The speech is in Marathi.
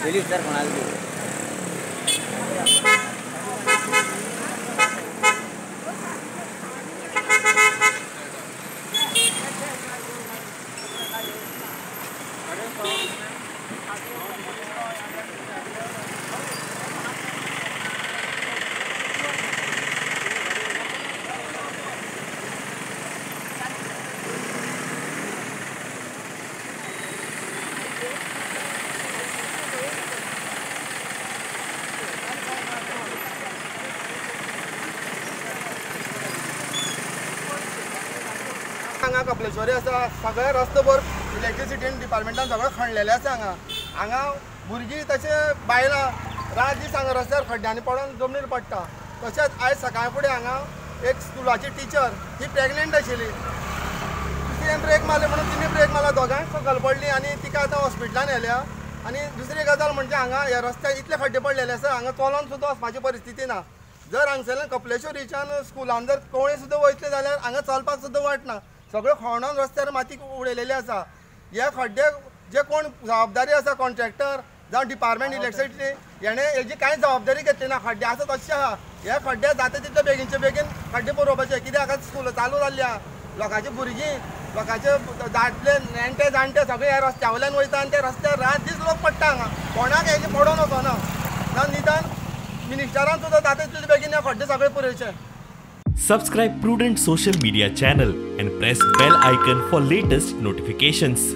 पयलीं विचार कोणाला ती हांगा कपलेश्वरी आसा सगळे रस्ते भर इलेक्ट्रिसिटी डिपार्टमेंटान सगळं खणलेले आसा हांगा भुरगीं तशें बायलां रात दीस हांगा रस्त्यार खड्ड्यांनी पडून जमनीर पडटा। तशेंच आयज सकाळी फुडें हांगा एक स्कुलाची टिचर ही प्रेग्नेंट आशिल्ली, तिणें ब्रेक मारले म्हणून तिणें ब्रेक मारला, दोगांय सकयल पडली आनी तिका आतां हॉस्पिटलान व्हेल्या। आनी दुसरी गजाल म्हणजे हांगा ह्या रस्त्यार इतले खड्डे पडलेले आसा हांगा चलोन सुद्दां वचपाची परिस्थिती ना। जर हांगसरल्यान कपलेश्वरीच्यान स्कुलान जर कोवळे सुद्दां वयतले जाल्यार हांगा चलपाक सुद्दां वाट ना, सगळ्यो खणून रस्त्यार माती उडयलेली आसा। ह्या खड्डे जे कोण जबाबदारी आसा कॉन्ट्रॅक्टर जावं डिपार्टमेंट इलेक्ट्रिसिटी हेणें हेजी कांय जबाबदारी घेतली ना। खड्डे आसा तशें आहा, हे खड्डे जाता तितले बेगीनचे बेगीन खड्डे पुरोवपाचे, कित्याक आतां स्कूल चालू जाल्ल्या लोकांची भुरगीं लोकांचे दादले नेणटे जाणटे सगळे ह्या रस्त्या वयल्यान वयता आनी ते रस्त्यार रात दीस लोक पडटा हांगा, कोणाक हेजी पडोवन वचना ना। निदान मिनिस्टरान सुद्दां जाता तितले बेगीन हे खड्डे सगळे पुरयचे। Subscribe Prudent social media channel and press bell icon for latest notifications.